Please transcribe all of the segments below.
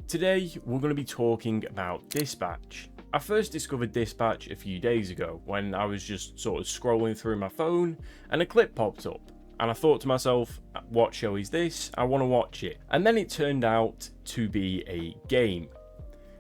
Today, we're going to be talking about Dispatch. I first discovered Dispatch a few days ago when I was just sort of scrolling through my phone and a clip popped up. And I thought to myself, what show is this? I want to watch it. And then it turned out to be a game.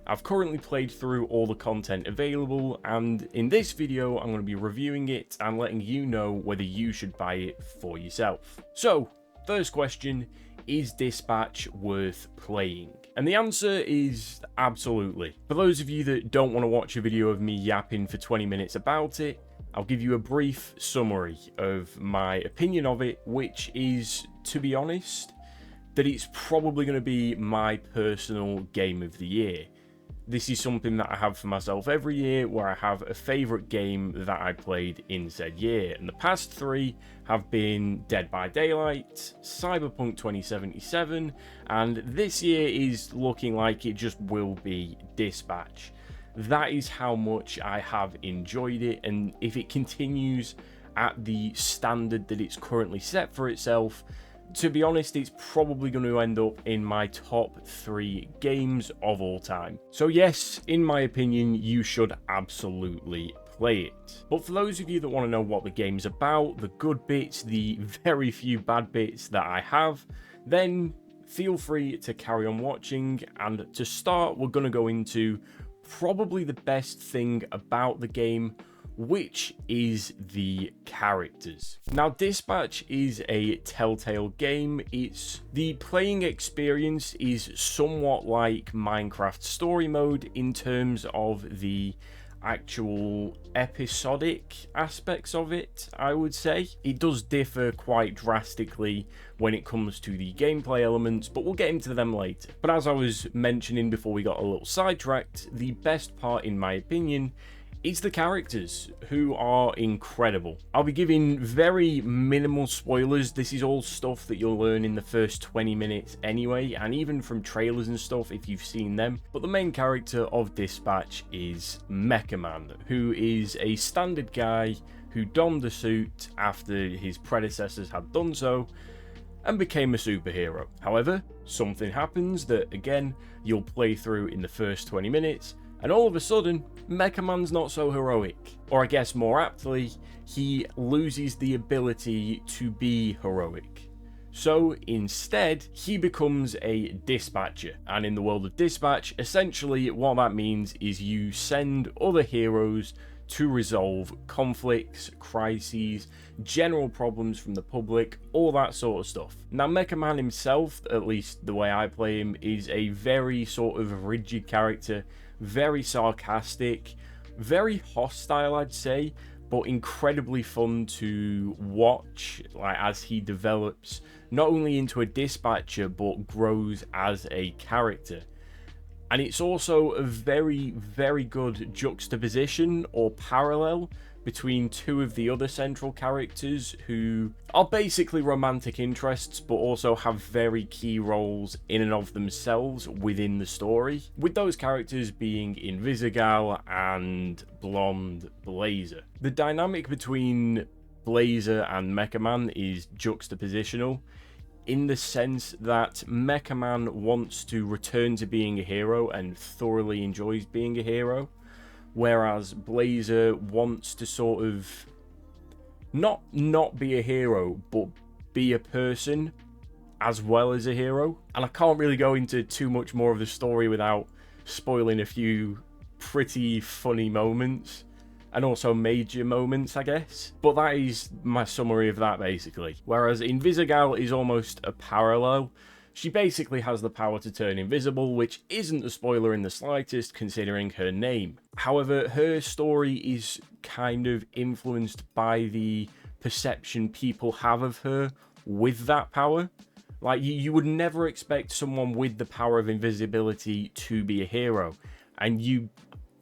I've currently played through all the content available, and in this video I'm going to be reviewing it and letting you know whether you should buy it for yourself. So, first question, is Dispatch worth playing? And the answer is absolutely. For those of you that don't want to watch a video of me yapping for 20 minutes about it, I'll give you a brief summary of my opinion of it, which is, to be honest, that it's probably going to be my personal game of the year. This is something that I have for myself every year, where I have a favourite game that I played in said year. And the past three have been Dead by Daylight, Cyberpunk 2077, and this year is looking like it just will be Dispatch. That is how much I have enjoyed it, and if it continues at the standard that it's currently set for itself, to be honest, it's probably going to end up in my top 3 games of all time. So yes, in my opinion, you should absolutely play it. But for those of you that want to know what the game's about, the good bits, the very few bad bits that I have, then feel free to carry on watching. And to start, we're going to go into probably the best thing about the game, which is the characters. Now, Dispatch is a Telltale game. The playing experience is somewhat like Minecraft story mode in terms of the actual episodic aspects of it, I would say. It does differ quite drastically when it comes to the gameplay elements, but we'll get into them later. But as I was mentioning before we got a little sidetracked, the best part, in my opinion, it's the characters, who are incredible. I'll be giving very minimal spoilers. This is all stuff that you'll learn in the first 20 minutes anyway, and even from trailers and stuff if you've seen them. But the main character of Dispatch is Mecha Man, who is a standard guy who donned a suit after his predecessors had done so and became a superhero. However, something happens that, again, you'll play through in the first 20 minutes, and all of a sudden, Mecha Man's not so heroic. Or I guess more aptly, he loses the ability to be heroic. So instead, he becomes a dispatcher. And in the world of Dispatch, essentially what that means is you send other heroes to resolve conflicts, crises, general problems from the public, all that sort of stuff. Now, Mecha Man himself, at least the way I play him, is a very sort of rigid character, very sarcastic, very hostile, I'd say, but incredibly fun to watch, like, as he develops not only into a dispatcher but grows as a character. And it's also a very, very good juxtaposition or parallel between two of the other central characters who are basically romantic interests but also have very key roles in and of themselves within the story, with those characters being Invisigal and Blonde Blazer. The dynamic between Blazer and Mecha Man is juxtapositional, in the sense that Mecha Man wants to return to being a hero and thoroughly enjoys being a hero, whereas Blazer wants to sort of not be a hero, but be a person as well as a hero. And I can't really go into too much more of the story without spoiling a few pretty funny moments, and also major moments, I guess. But that is my summary of that, basically. Whereas Invisigal is almost a parallel. She basically has the power to turn invisible, which isn't a spoiler in the slightest, considering her name. However, her story is kind of influenced by the perception people have of her with that power. Like, you would never expect someone with the power of invisibility to be a hero. And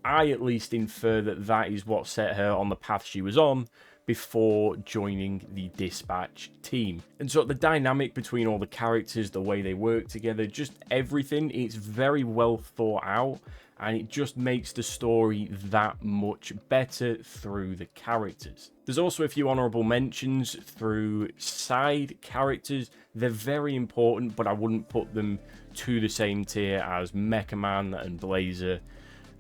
I at least infer that that is what set her on the path she was on, before joining the dispatch team. And so the dynamic between all the characters, the way they work together, just everything, it's very well thought out, and it just makes the story that much better through the characters. There's also a few honorable mentions through side characters. They're very important, but I wouldn't put them to the same tier as Mecha Man and Blazer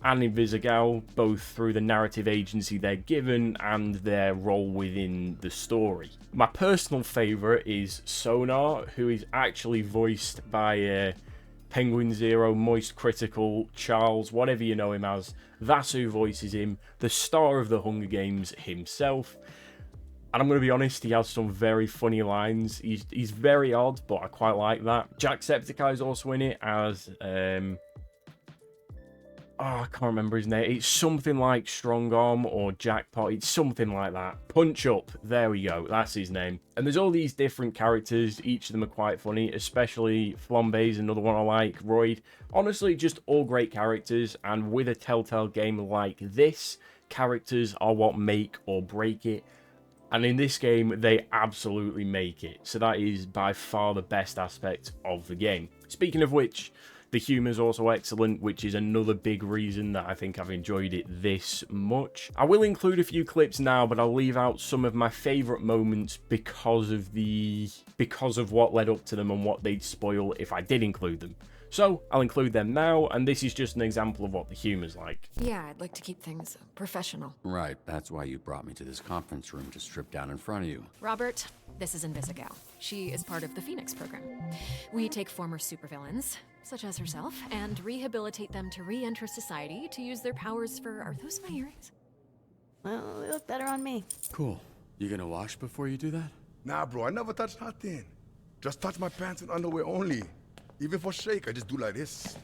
and Invisigal, both through the narrative agency they're given and their role within the story. My personal favourite is Sonar, who is actually voiced by Penguin Zero, Moist Critical, Charles, whatever you know him as. That's who voices him, the star of the Hunger Games himself. And I'm going to be honest, he has some very funny lines. He's very odd, but I quite like that. Jacksepticeye is also in it as... I can't remember his name. It's something like Strong Arm or Jackpot. It's something like that. Punch Up. There we go. That's his name. And there's all these different characters. Each of them are quite funny, especially Flambe's another one I like. Royd. Honestly, just all great characters. And with a Telltale game like this, characters are what make or break it. And in this game, they absolutely make it. So that is by far the best aspect of the game. Speaking of which... the humour is also excellent, which is another big reason that I think I've enjoyed it this much. I will include a few clips now, but I'll leave out some of my favourite moments because of what led up to them and what they'd spoil if I did include them. So I'll include them now, and this is just an example of what the humour's like. Yeah, I'd like to keep things professional. Right, that's why you brought me to this conference room to strip down in front of you. Robert, this is Invisigal. She is part of the Phoenix program. We take former supervillains, such as herself, and rehabilitate them to re-enter society to use their powers for... Are those my earrings? Well, they look better on me. Cool. You gonna wash before you do that? Nah, bro, I never touch nothing. Just touch my pants and underwear only. Even for shake, I just do like this.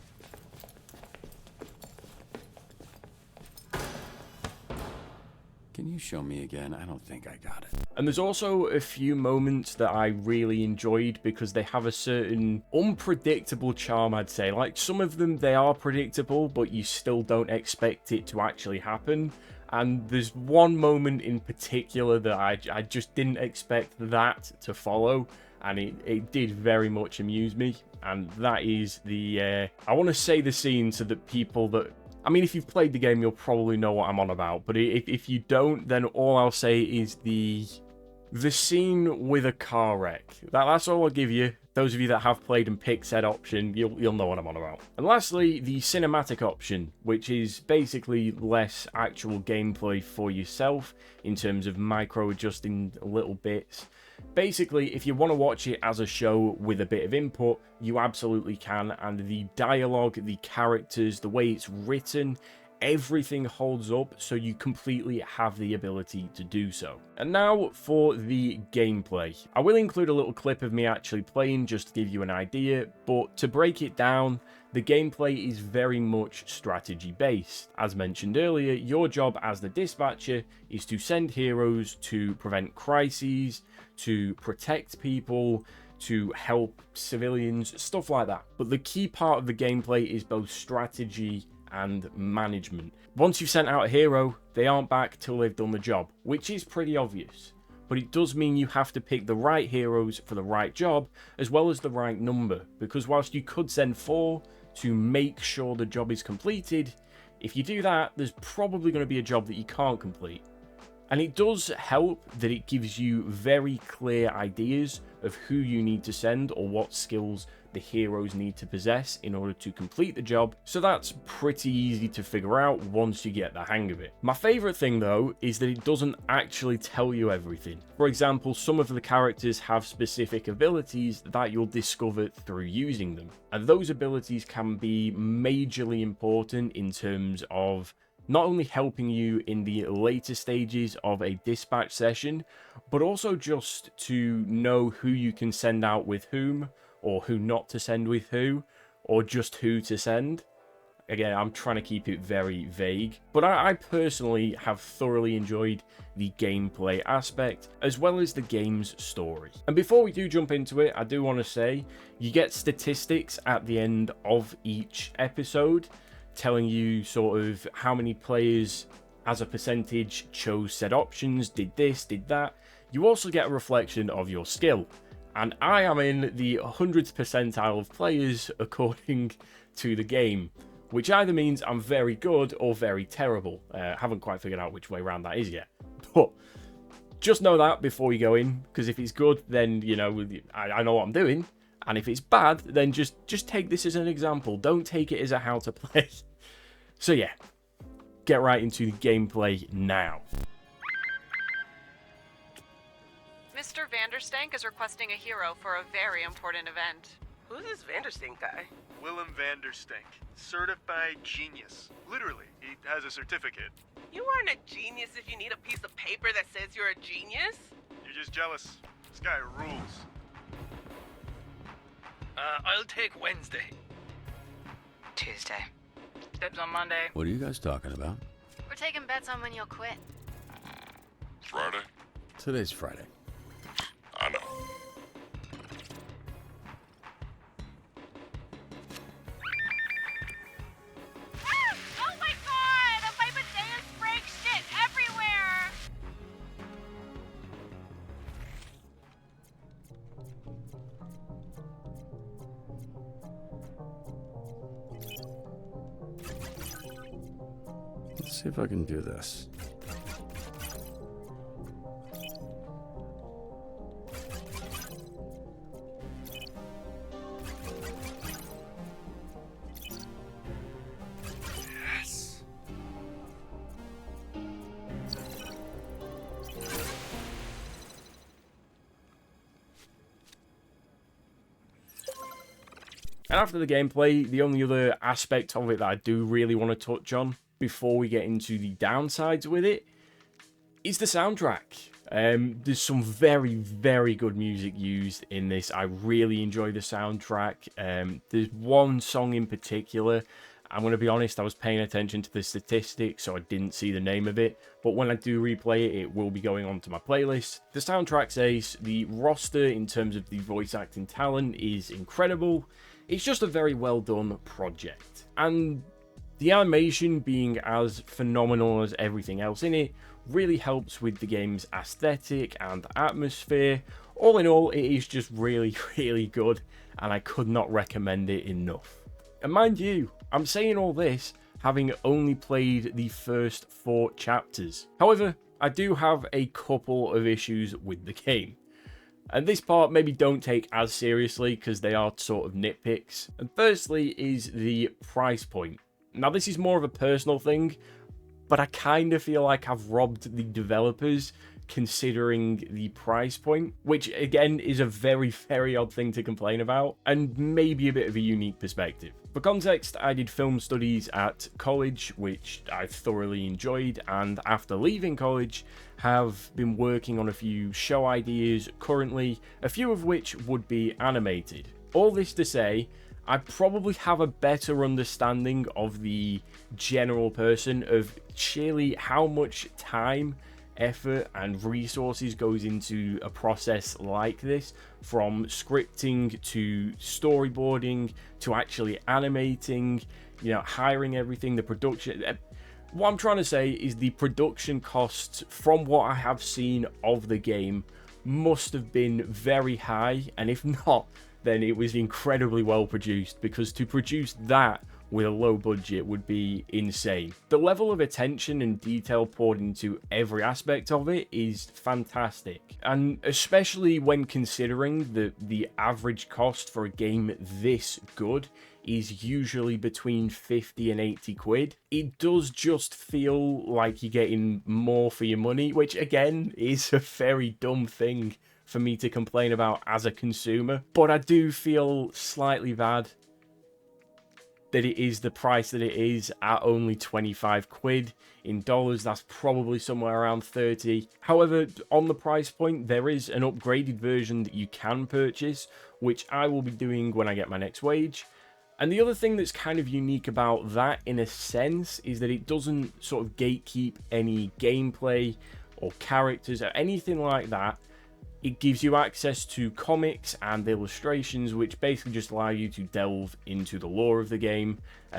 Can you show me again? I don't think I got it. And there's also a few moments that I really enjoyed because they have a certain unpredictable charm, I'd say. Like, some of them, they are predictable, but you still don't expect it to actually happen. And there's one moment in particular that I just didn't expect that to follow, and it did very much amuse me. And that is the, I want to say the scene so that people that... I mean, if you've played the game, you'll probably know what I'm on about. But if you don't, then all I'll say is the scene with a car wreck. That's all I'll give you. Those of you that have played and picked said option, you'll know what I'm on about. And lastly, the cinematic option, which is basically less actual gameplay for yourself in terms of micro-adjusting little bits. Basically, if you want to watch it as a show with a bit of input, you absolutely can, and the dialogue, the characters, the way it's written, everything holds up, so you completely have the ability to do so. And now for the gameplay. I will include a little clip of me actually playing just to give you an idea, but to break it down, the gameplay is very much strategy based. As mentioned earlier, your job as the dispatcher is to send heroes to prevent crises, to protect people, to help civilians, stuff like that. But the key part of the gameplay is both strategy and management. Once you've sent out a hero, they aren't back till they've done the job, which is pretty obvious. But it does mean you have to pick the right heroes for the right job, as well as the right number, because whilst you could send 4 to make sure the job is completed, if you do that, there's probably going to be a job that you can't complete. And it does help that it gives you very clear ideas of who you need to send or what skills the heroes need to possess in order to complete the job, so that's pretty easy to figure out once you get the hang of it. My favourite thing though is that it doesn't actually tell you everything. For example, some of the characters have specific abilities that you'll discover through using them, and those abilities can be majorly important in terms of not only helping you in the later stages of a dispatch session, but also just to know who you can send out with whom, or who not to send with who, or just who to send. Again, I'm trying to keep it very vague, but I personally have thoroughly enjoyed the gameplay aspect, as well as the game's story. And before we do jump into it, I do want to say, you get statistics at the end of each episode, telling you sort of how many players as a percentage chose said options, did this, did that, you also get a reflection of your skill. And I am in the 100th percentile of players according to the game, which either means I'm very good or very terrible. Haven't quite figured out which way around that is yet. But just know that before you go in, because if it's good, then, you know, I know what I'm doing. And if it's bad, then just take this as an example. Don't take it as a how to play. So yeah, get right into the gameplay now. Mr. Vanderstank is requesting a hero for a very important event. Who's this Vanderstink guy? Willem Vanderstink, certified genius. Literally, he has a certificate. You aren't a genius if you need a piece of paper that says you're a genius. You're just jealous. This guy rules. I'll take Wednesday. Tuesday. Dibs on Monday. What are you guys talking about? We're taking bets on when you'll quit. Friday? Today's Friday. I know. Oh my god! My potatoes break shit everywhere! Let's see if I can do this. Yes. And after the gameplay, the only other aspect of it that I do really want to touch on before we get into the downsides with it is the soundtrack. There's some very, very good music used in this. I really enjoy the soundtrack. There's one song in particular. I'm going to be honest, I was paying attention to the statistics, so I didn't see the name of it. But when I do replay it, it will be going onto my playlist. The soundtrack's ace. The roster, in terms of the voice acting talent, is incredible. It's just a very well done project. And the animation being as phenomenal as everything else in it really helps with the game's aesthetic and atmosphere. All in all, it is just really, really good, and I could not recommend it enough. And mind you, I'm saying all this having only played the first 4 chapters. However, I do have a couple of issues with the game. And this part maybe don't take as seriously because they are sort of nitpicks. And firstly is the price point. Now this is more of a personal thing, but I kind of feel like I've robbed the developers considering the price point, which again is a very, very odd thing to complain about, and maybe a bit of a unique perspective. For context, I did film studies at college, which I thoroughly enjoyed, and after leaving college, have been working on a few show ideas currently, a few of which would be animated. All this to say, I probably have a better understanding of the general person of sheerly how much time, effort and resources goes into a process like this, from scripting to storyboarding to actually animating, you know, hiring everything, the production. What I'm trying to say is the production costs from what I have seen of the game must have been very high, and if not, then it was incredibly well produced, because to produce that with a low budget would be insane. The level of attention and detail poured into every aspect of it is fantastic, and especially when considering that the average cost for a game this good is usually between 50 and 80 quid. It does just feel like you're getting more for your money, which again is a very dumb thing for me to complain about as a consumer, but I do feel slightly bad that it is the price that it is at only 25 quid. In dollars, that's probably somewhere around 30. However, on the price point, there is an upgraded version that you can purchase, which I will be doing when I get my next wage. And the other thing that's kind of unique about that, in a sense, is that it doesn't sort of gatekeep any gameplay or characters or anything like that. It gives you access to comics and illustrations, which basically just allow you to delve into the lore of the game,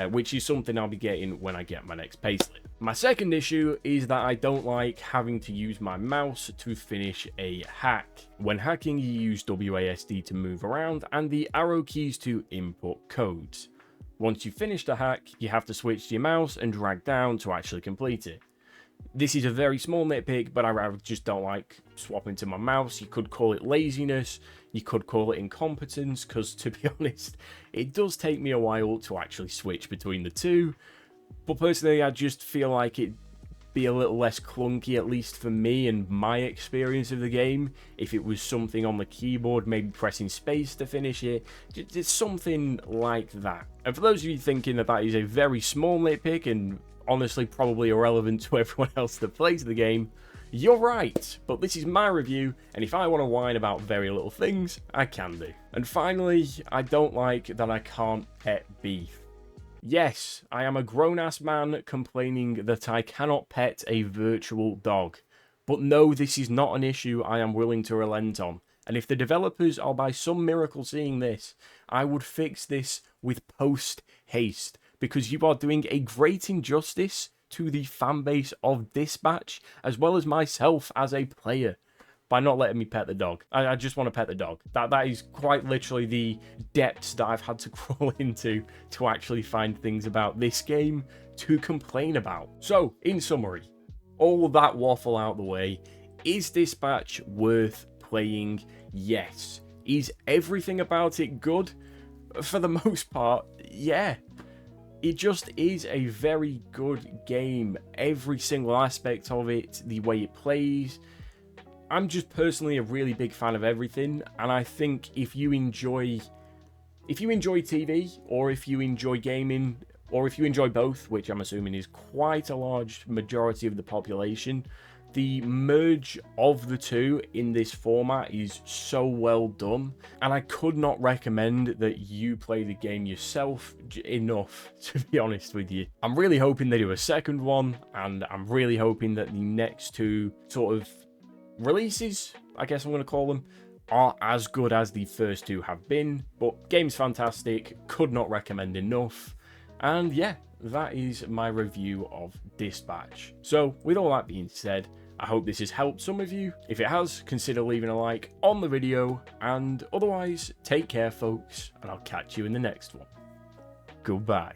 which is something I'll be getting when I get my next payslip. My second issue is that I don't like having to use my mouse to finish a hack. When hacking, you use WASD to move around and the arrow keys to input codes. Once you finish the hack, you have to switch to your mouse and drag down to actually complete it. This is a very small nitpick, but I just don't like swapping to my mouse. You could call it laziness, you could call it incompetence, because to be honest, it does take me a while to actually switch between the two. But personally, I just feel like it'd be a little less clunky, at least for me and my experience of the game, if it was something on the keyboard, maybe pressing space to finish it, just something like that. And for those of you thinking that that is a very small nitpick and honestly probably irrelevant to everyone else that plays the game, you're right, but this is my review, and if I want to whine about very little things, I can do. And finally, I don't like that I can't pet beef. Yes, I am a grown-ass man complaining that I cannot pet a virtual dog, but no, this is not an issue I am willing to relent on. And if the developers are by some miracle seeing this, I would fix this with post-haste, because you are doing a great injustice to the fanbase of Dispatch, as well as myself as a player, by not letting me pet the dog. I just want to pet the dog. That is quite literally the depths that I've had to crawl into to actually find things about this game to complain about. So, in summary, all that waffle out the way, is Dispatch worth playing? Yes. Is everything about it good? For the most part, yeah. It just is a very good game. Every single aspect of it, the way it plays. I'm just personally a really big fan of everything, and I think if you enjoy TV, or if you enjoy gaming, or if you enjoy both, which I'm assuming is quite a large majority of the population, the merge of the two in this format is so well done, and I could not recommend that you play the game yourself enough, to be honest with you. I'm really hoping they do a second one, and I'm really hoping that the next two sort of releases, I guess I'm going to call them, are as good as the first two have been. But game's fantastic, could not recommend enough, and yeah, that is my review of Dispatch. So with all that being said, I hope this has helped some of you. If it has, consider leaving a like on the video, and otherwise, take care folks, and I'll catch you in the next one. Goodbye.